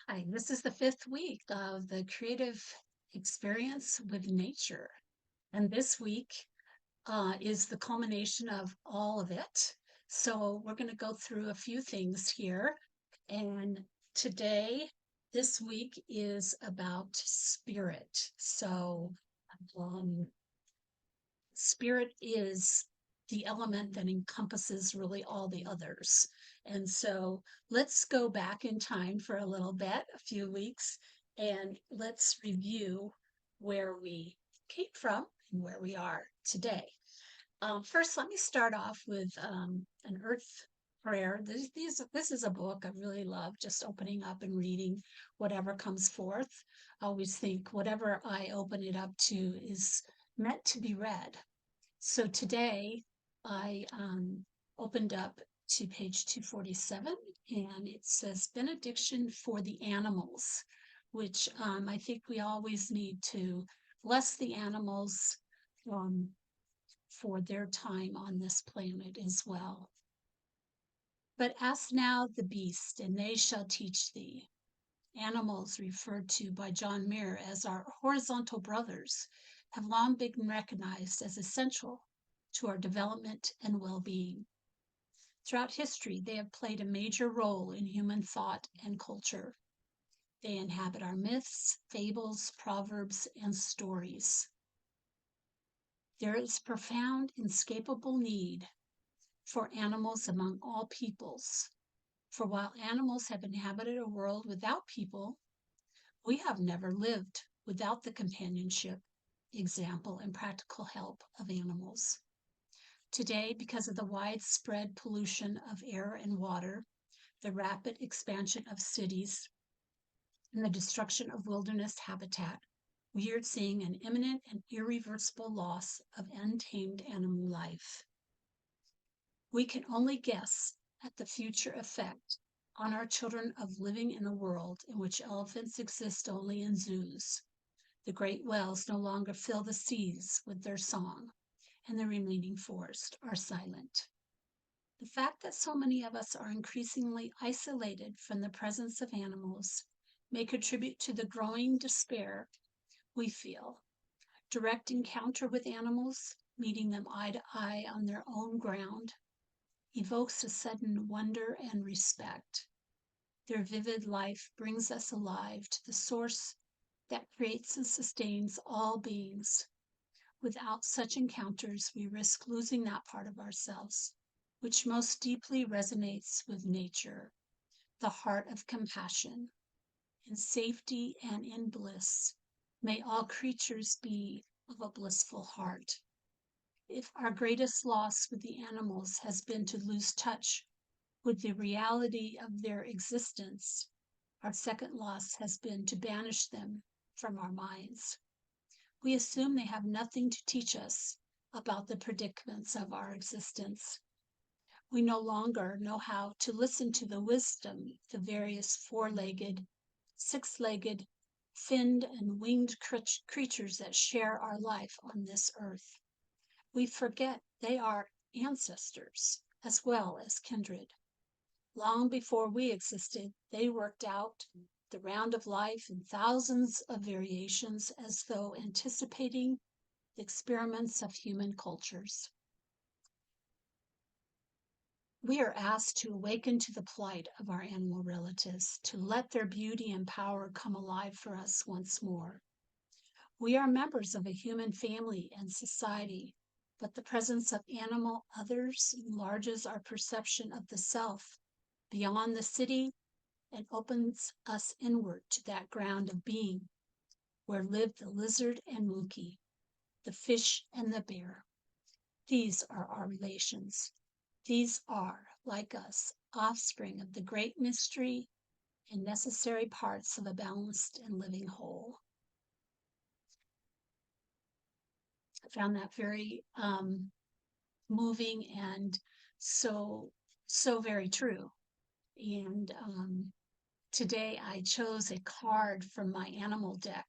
Hi, this is the fifth week of the creative experience with nature. And this week is the culmination of all of it. So we're going to go through a few things here. And today, this week is about spirit. Um, spirit is the element that encompasses really all the others. And so let's go back in time for a little bit, a few weeks, and let's review where we came from and where we are today. First, let me start off with an earth prayer. This is a book I really love, just opening up and reading whatever comes forth. I always think whatever I open it up to is meant to be read. So today I opened up to page 247 and it says benediction for the animals, which I think we always need to bless the animals um, for their time on this planet as well. But ask now the beast, and they shall teach thee. Animals, referred to by John Muir as our horizontal brothers, have long been recognized as essential to our development and well being. Throughout history, they have played a major role in human thought and culture. They inhabit our myths, fables, proverbs, and stories. There is profound, inescapable need for animals among all peoples. For while animals have inhabited a world without people, we have never lived without the companionship, example, and practical help of animals. Today, because of the widespread pollution of air and water, the rapid expansion of cities, and the destruction of wilderness habitat, we are seeing an imminent and irreversible loss of untamed animal life. We can only guess at the future effect on our children of living in a world in which elephants exist only in zoos. The great whales no longer fill the seas with their song, and the remaining forests are silent. The fact that so many of us are increasingly isolated from the presence of animals may contribute to the growing despair we feel. Direct encounter with animals, meeting them eye to eye on their own ground, evokes a sudden wonder and respect. Their vivid life brings us alive to the source that creates and sustains all beings. Without such encounters, we risk losing that part of ourselves, which most deeply resonates with nature, the heart of compassion. In safety and in bliss, may all creatures be of a blissful heart. If our greatest loss with the animals has been to lose touch with the reality of their existence, our second loss has been to banish them from our minds. We assume they have nothing to teach us about the predicaments of our existence. We no longer know how to listen to the wisdom of the various four-legged, six-legged, finned, and winged creatures that share our life on this earth. We forget they are ancestors as well as kindred. Long before we existed, they worked out the round of life in thousands of variations as though anticipating the experiments of human cultures. We are asked to awaken to the plight of our animal relatives, to let their beauty and power come alive for us once more. We are members of a human family and society, but the presence of animal others enlarges our perception of the self beyond the city and opens us inward to that ground of being where live the lizard and monkey, the fish and the bear. These are our relations. These are, like us, offspring of the great mystery and necessary parts of a balanced and living whole. I found that very moving and so very true. And today I chose a card from my animal deck,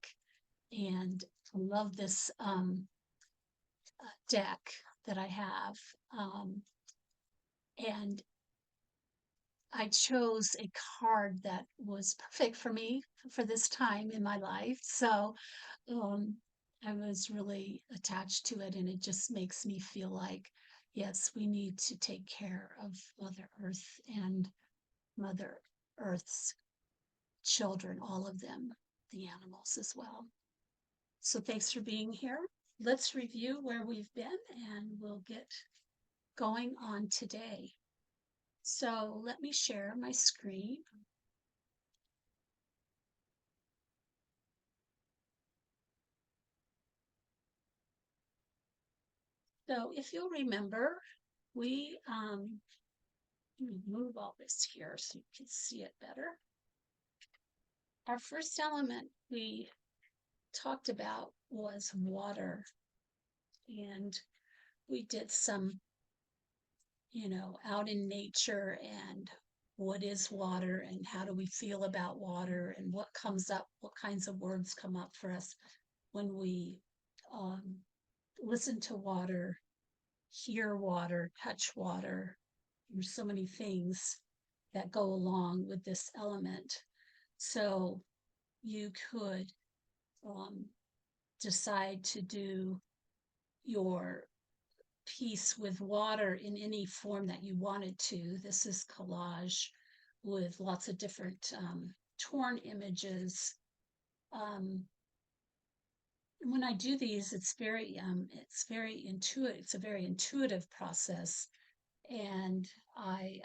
and I love this deck that I have. And I chose a card that was perfect for me for this time in my life. So um, I was really attached to it, and it just makes me feel like, yes, we need to take care of Mother Earth and Mother Earth's children, all of them, the animals as well. So thanks for being here. Let's review where we've been, and we'll get going on today. So let me share my screen. So if you'll remember, we move all this here so you can see it better. Our first element we talked about was water, and we did some, out in nature and what is water and how do we feel about water and what comes up, what kinds of words come up for us when we um, listen to water, hear water, touch water. There's so many things that go along with this element. So you could um, decide to do your piece with water in any form that you wanted to. This is collage with lots of different torn images. Um, when I do these, it's very intuitive. It's a very intuitive process, and I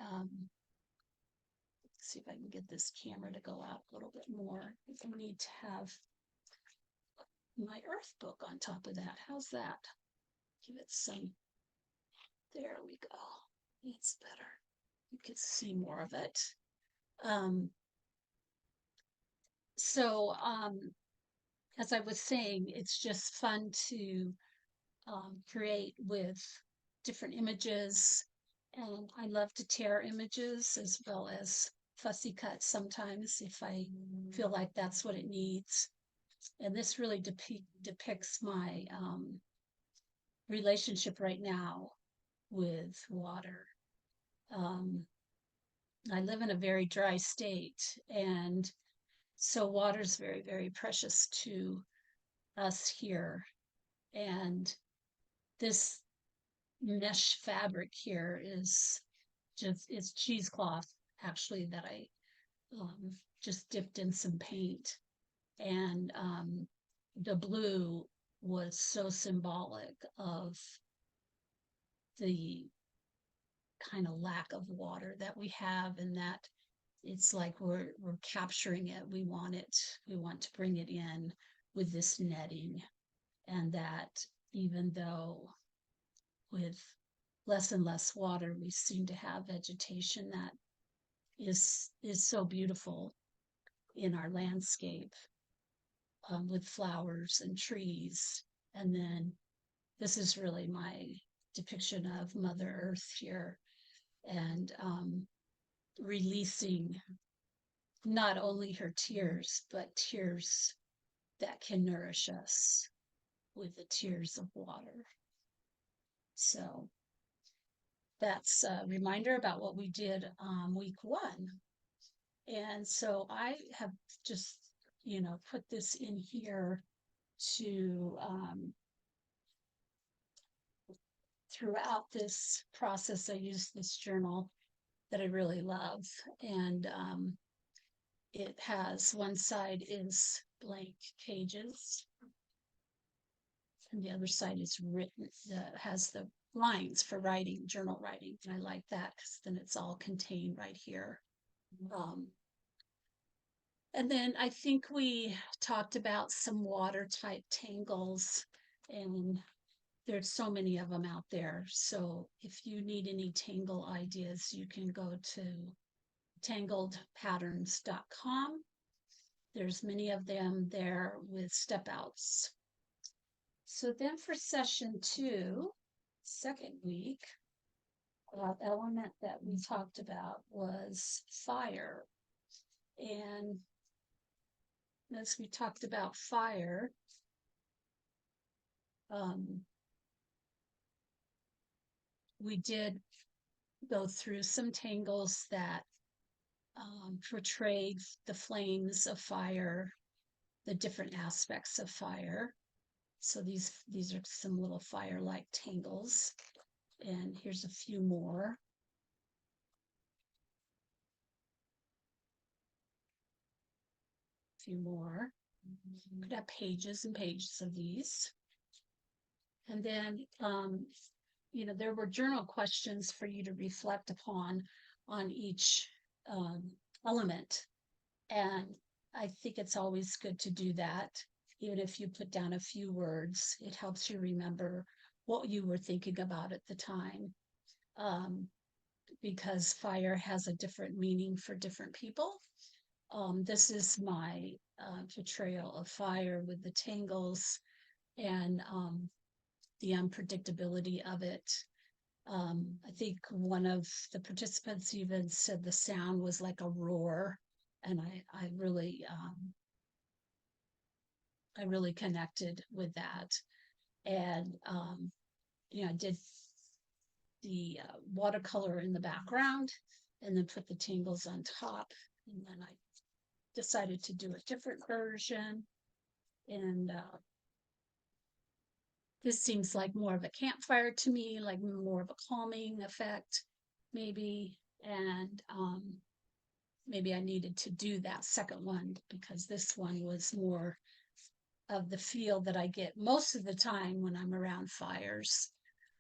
see if I can get this camera to go out a little bit more. I need to have my earth book on top of that. How's that? Give it some. There we go. It's better. You can see more of it. Um, so as I was saying, it's just fun to create with different images. And I love to tear images as well as fussy cut sometimes if I feel like that's what it needs. And this really depicts my relationship right now with water. Um, I live in a very dry state, and so water's very, very precious to us here. And this mesh fabric here is just, it's cheesecloth actually that I just dipped in some paint. And the blue was so symbolic of the kind of lack of water that we have, and that it's like we're capturing it. We want it. We want to bring it in with this netting, and that even though with less and less water, we seem to have vegetation that is so beautiful in our landscape, with flowers and trees. And then this is really my depiction of Mother Earth here, and releasing not only her tears, but tears that can nourish us with the tears of water. So that's a reminder about what we did week one. And so I have just, put this in here to throughout this process. I use this journal that I really love. And it has one side is blank pages, and the other side is written, has the lines for writing, journal writing. And I like that because then it's all contained right here. Um, and then I think we talked about some water type tangles, and there's so many of them out there. So if you need any tangle ideas, you can go to tangledpatterns.com. There's many of them there with step outs. So then for session 2, second week, element that we talked about was fire. And as we talked about fire, we did go through some tangles that portrayed the flames of fire, the different aspects of fire. So these are some little fire-like tangles. And here's a few more. A few more. Could have pages and pages of these. And then, there were journal questions for you to reflect upon on each element. And I think it's always good to do that. Even if you put down a few words, it helps you remember what you were thinking about at the time. Because fire has a different meaning for different people. This is my portrayal of fire with the tangles and the unpredictability of it. I think one of the participants even said the sound was like a roar, and I really connected with that. And I did the watercolor in the background, and then put the tangles on top, and then I decided to do a different version, and this seems like more of a campfire to me, like more of a calming effect, maybe. And maybe I needed to do that second one because this one was more of the feel that I get most of the time when I'm around fires,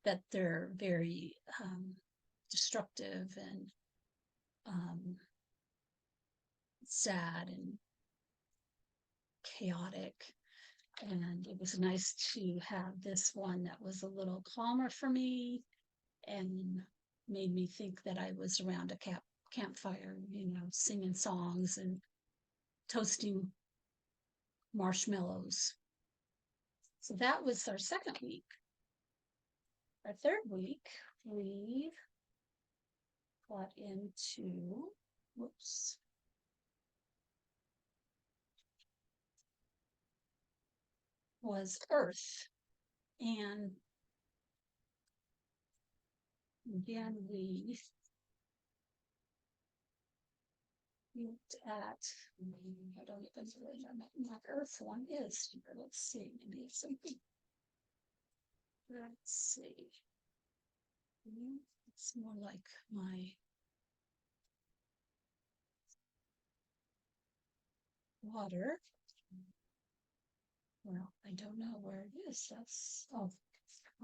that they're very destructive and sad and chaotic. And it was nice to have this one that was a little calmer for me and made me think that I was around a campfire, singing songs and toasting marshmallows. So that was our second week. Our third week, we got into, whoops, was Earth. And again, we looked at, I don't even know my Earth one is here. Let's see, maybe it's something. Let's see. It's more like my water. Well, I don't know where it is. Well,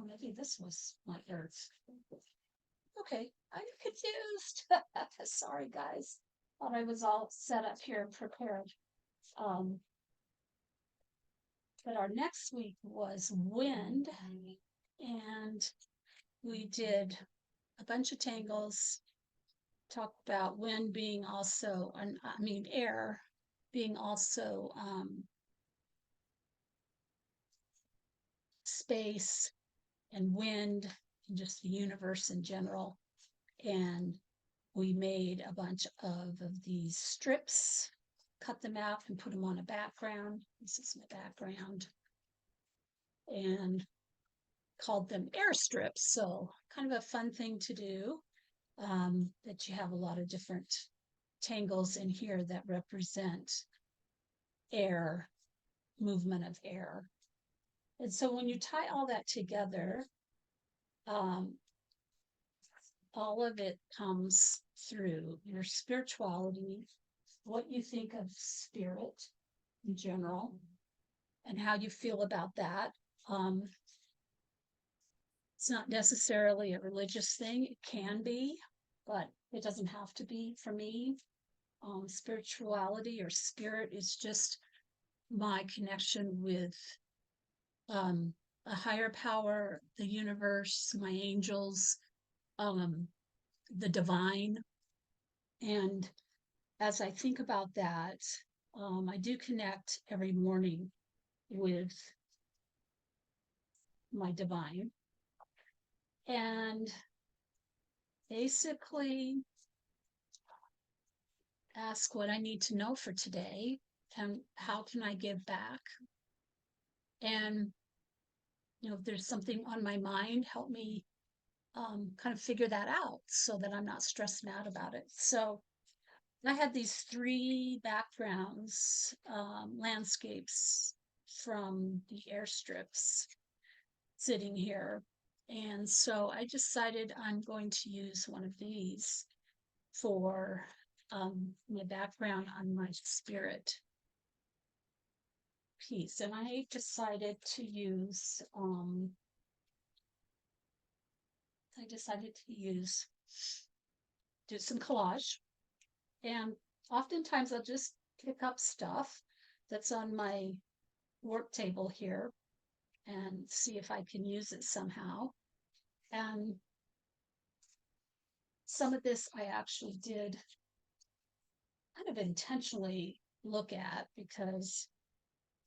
maybe this was my Earth. Okay, I'm confused. Sorry, guys. Thought I was all set up here and prepared. But our next week was wind, and we did a bunch of tangles, talked about wind being also, air being also space and wind and just the universe in general. And we made a bunch of these strips, cut them out and put them on a background. This is my background. And called them air strips. So kind of a fun thing to do, that you have a lot of different tangles in here that represent air, movement of air. And so when you tie all that together, all of it comes through your spirituality, what you think of spirit in general, and how you feel about that. It's not necessarily a religious thing. It can be, but it doesn't have to be for me. Spirituality or spirit is just my connection with a higher power, the universe, my angels, the divine. And as I think about that, I do connect every morning with my divine. And basically ask what I need to know for today and how can I give back. And, if there's something on my mind, help me kind of figure that out so that I'm not stressing out about it. So I had these three backgrounds, landscapes from the airstrips sitting here. And so I decided I'm going to use one of these for my background on my spirit piece. And I decided to use, do some collage. And oftentimes I'll just pick up stuff that's on my work table here and see if I can use it somehow. And some of this I actually did kind of intentionally look at because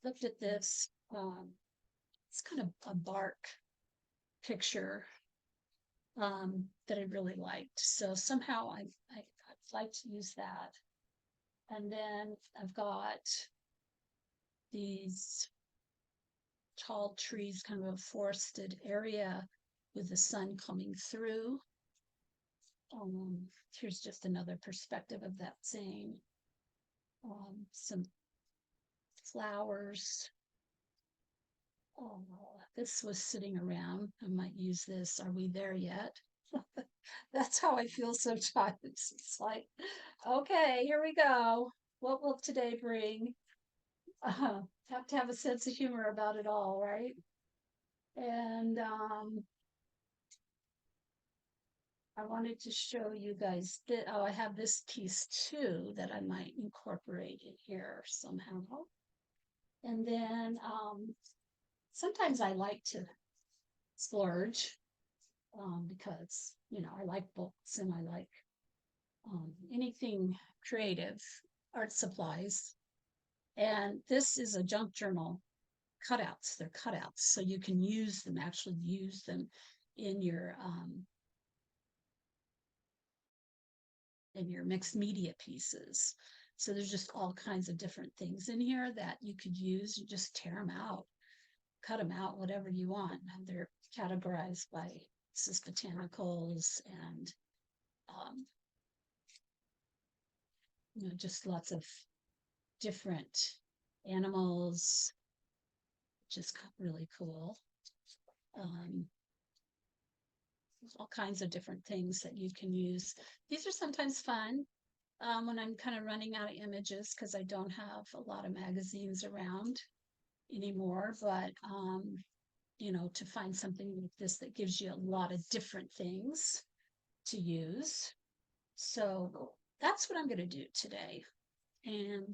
looked at this. It's kind of a bark picture that I really liked. So somehow I'd like to use that. And then I've got these tall trees, kind of a forested area with the sun coming through. Here's just another perspective of that same. Some flowers. Oh, this was sitting around. I might use this. Are we there yet? That's how I feel sometimes. It's like, okay, here we go. What will today bring? Have to have a sense of humor about it all, right? And I wanted to show you guys that, oh, I have this piece too that I might incorporate in here somehow. And then sometimes I like to splurge because, you know, I like books and I like anything creative, art supplies. And this is a junk journal cutouts. They're cutouts, so you can use them, actually use them in your mixed media pieces. So there's just all kinds of different things in here that you could use. You just tear them out, cut them out, whatever you want. And they're categorized by cis botanicals and just lots of different animals, which is really cool. Um, all kinds of different things that you can use. These are sometimes fun when I'm kind of running out of images because I don't have a lot of magazines around anymore. But to find something like this that gives you a lot of different things to use. So that's what I'm going to do today. And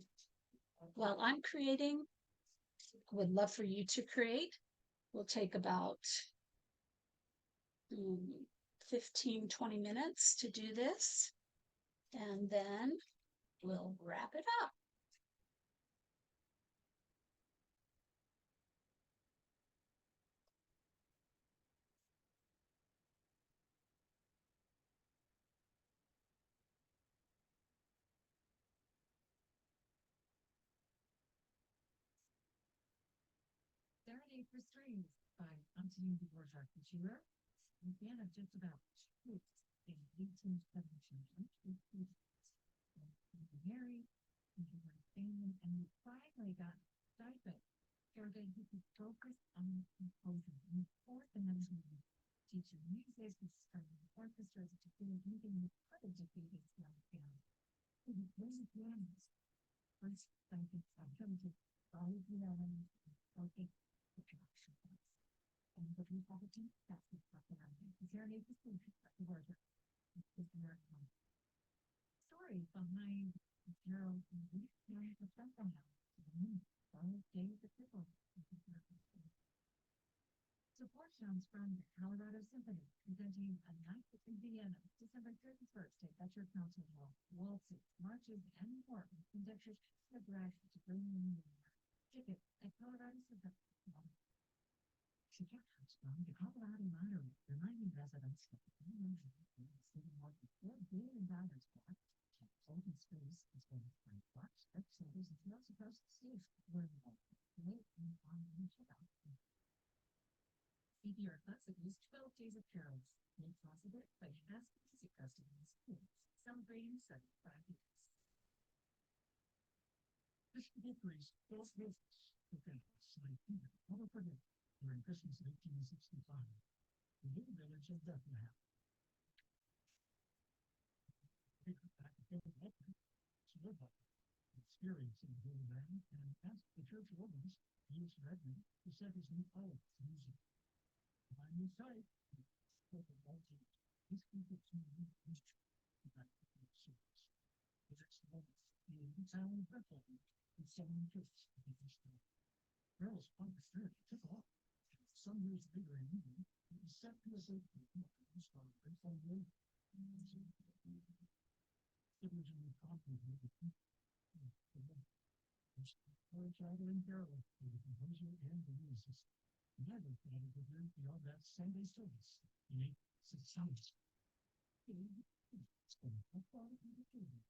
while I'm creating, I would love for you to create. We'll take about 15-20 minutes to do this, and then we'll wrap it up. Serenade for Strings by Antonin Dvorak Jr. began at just about two in 1817. Married, enjoyed family, and he finally got stipend so that he could focus on composing. And the fourth amendment teaching music, he started orchestras to do anything he could to feed his young family. He was really pianist. First, I think I come to all the elements and focus the production. And the Republican, that's the popularity. The Serenade for Strings by Dvorak is American. Story behind Gerald and Reese County for Central House. All days of people. Support sounds from the Colorado Symphony, presenting a night in Vienna, December 31st at Dutcher Council Hall. Waltzes, marches, and more with conductors the brag to bring in the ticket at Colorado Symphony. Ticket comes from the Colorado Lottery, reminding residents that the city more than $4 billion for open space as well as by parks, rec centers, and trails across the state. Learn more. Late and online checkout. CBR Classic is 12 Days of Carols, made possible by Hask Music Festivals, celebrating 75 years. This decrease those business within never forget during Christmas 1865, the little village of Bethlehem. Back to Philadelphia, Slipper experiencing the Holy Land and asked the church organist, U.S. Redmond, to set his new poets to music. My new site, these people to me, back to the service. The next moment, the town of Bethlehem, with 7 churches to be restored. Earl's Church took off. Some years later in England, it was set to a safety installed based on the originally complicated Child and Carol, the composer and the musicist. Never thought it would live beyond that Sunday service in 1866. It's been a thought of the children.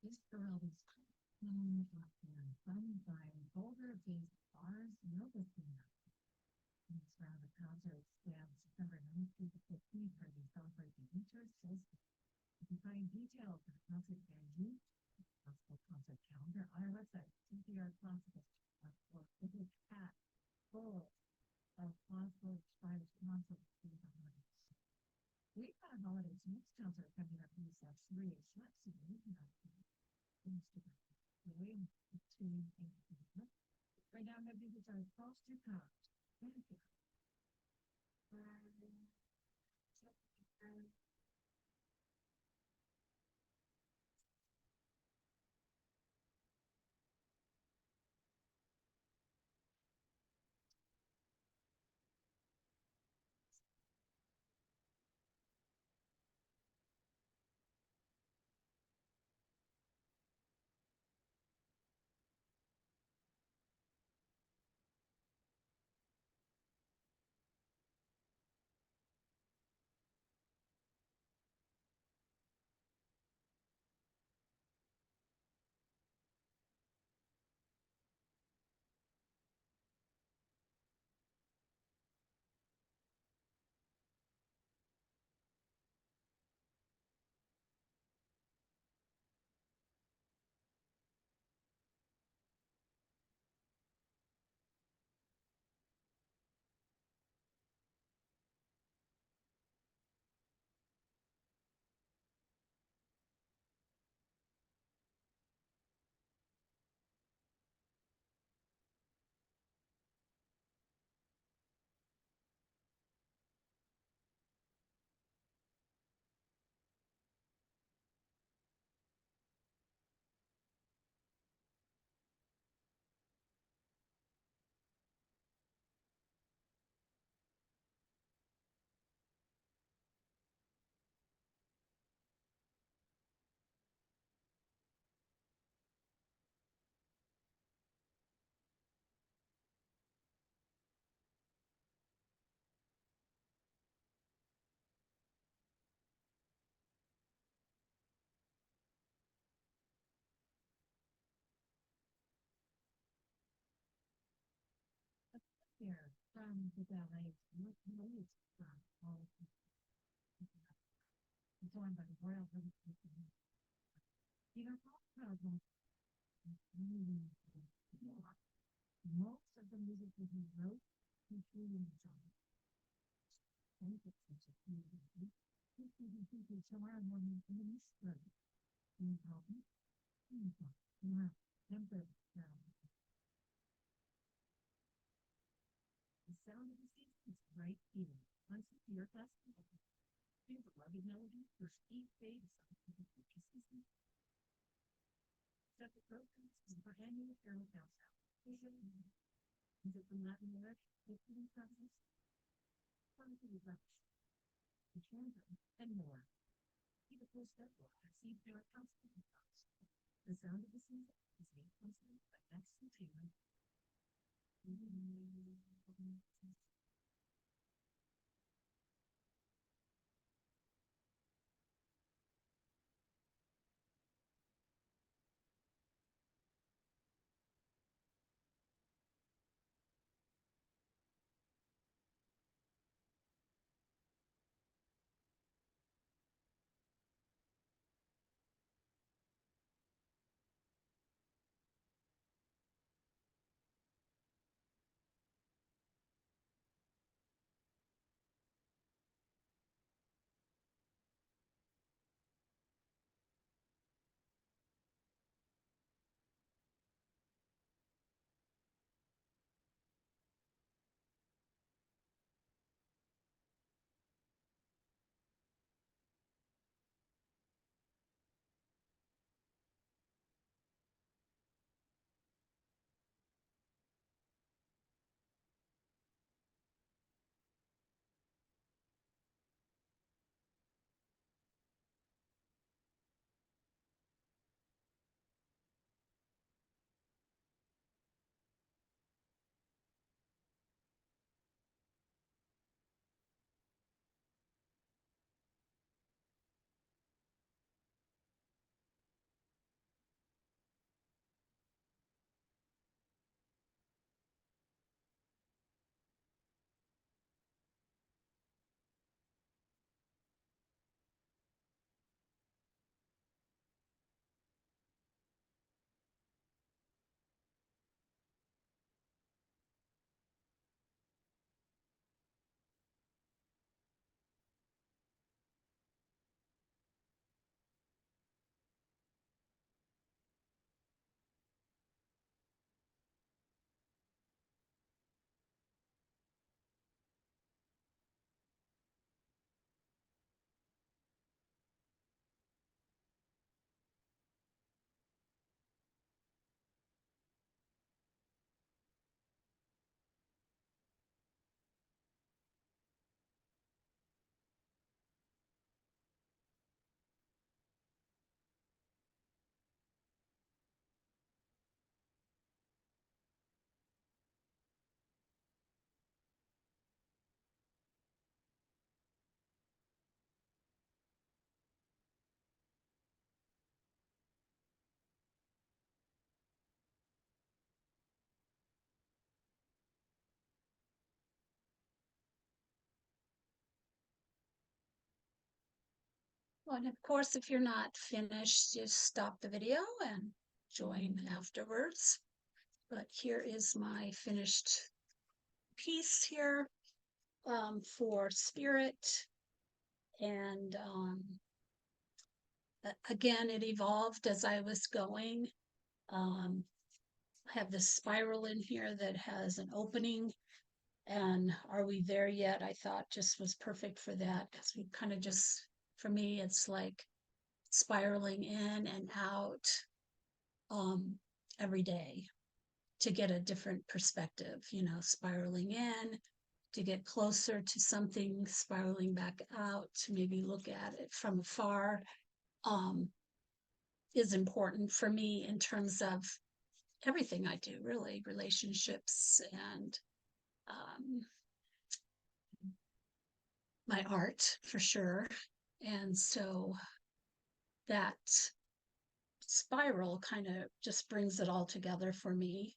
This girl is known up there, funded by Boulder-based bars yoga center. And it's around the concert stands September 9th through the 15th where they celebrate the winter solstice. You can find details of the concert venue, classical concert calendar on our website, CPR Classical, or with a cat full of classical inspired concerts for the holidays. We've got holidays, most towns are coming up in this three, so let's see, we can Instagram. Way between right now, maybe it's our foster count. Thank you. Here from the ballet, what is from all of the joined by the Royal British Symphony. Peter Falk program really most of the music that he wrote he truly enjoyed. And it's such a beautiful. He somewhere in the mystery. Can you help me? Yeah. Temper. The sound of the sea is right here. Once you hear class, here's a lovely melody for Steve Bates. Set the programs for annual Carol House. Is it from Latin America? Fifteen process? Quality rush. The transit and more. Keep a close step or see if there are constant thoughts. The sound of the season is made possible by Maxine Taylor. Oh, and of course, if you're not finished, just stop the video and join afterwards. But here is my finished piece here for spirit. And again, it evolved as I was going. I have this spiral in here that has an opening. And Are We There Yet? I thought just was perfect for that because we kind of just, for me, it's like spiraling in and out every day to get a different perspective, spiraling in to get closer to something, spiraling back out to maybe look at it from afar, um, is important for me in terms of everything I do, really, relationships and my art for sure. And so that spiral kind of just brings it all together for me.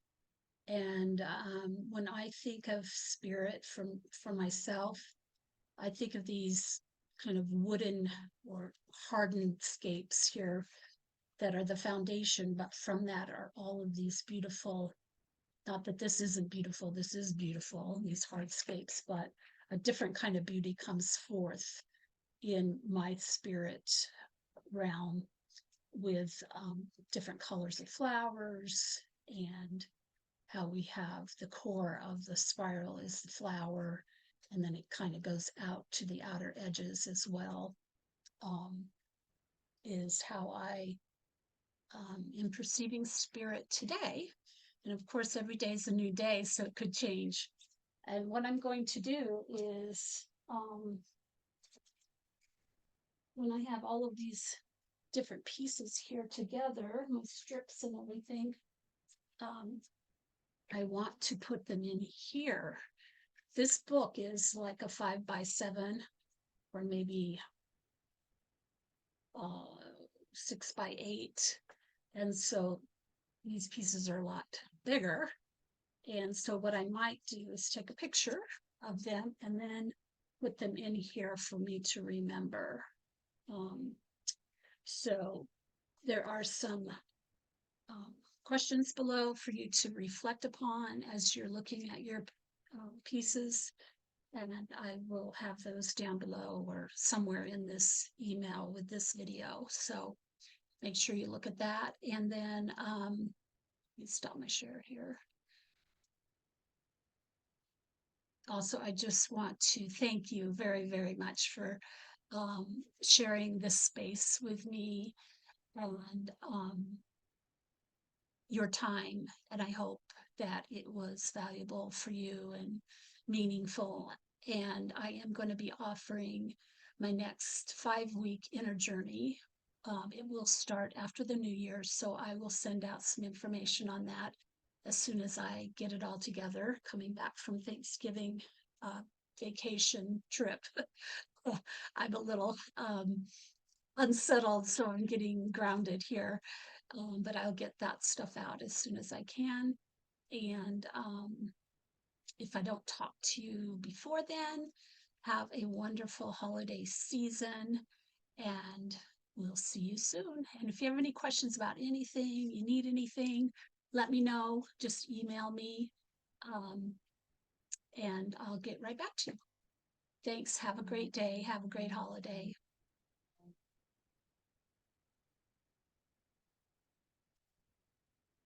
And when I think of spirit for myself, I think of these kind of wooden or hardened scapes here that are the foundation, but from that are all of these beautiful, not that this isn't beautiful, this is beautiful, these hardscapes, but a different kind of beauty comes forth in my spirit realm with different colors of flowers, and how we have the core of the spiral is the flower, and then it kind of goes out to the outer edges as well, is how I am perceiving spirit today. And of course, every day is a new day, so it could change. And what I'm going to do is, when I have all of these different pieces here together, my strips and everything, I want to put them in here. This book is like a 5x7 or maybe 6x8. And so these pieces are a lot bigger. And so what I might do is take a picture of them and then put them in here for me to remember. So there are some questions below for you to reflect upon as you're looking at your pieces. And I will have those down below or somewhere in this email with this video. So make sure you look at that. And then let me stop my share here. Also, I just want to thank you very, very much for sharing this space with me and your time. And I hope that it was valuable for you and meaningful. And I am going to be offering my next 5-week inner journey. It will start after the new year, so I will send out some information on that as soon as I get it all together, coming back from Thanksgiving vacation trip. I'm a little unsettled, so I'm getting grounded here. But I'll get that stuff out as soon as I can. And if I don't talk to you before then, have a wonderful holiday season, and we'll see you soon. And if you have any questions about anything, you need anything, let me know. Just email me, and I'll get right back to you. Thanks. Have a great day. Have a great holiday.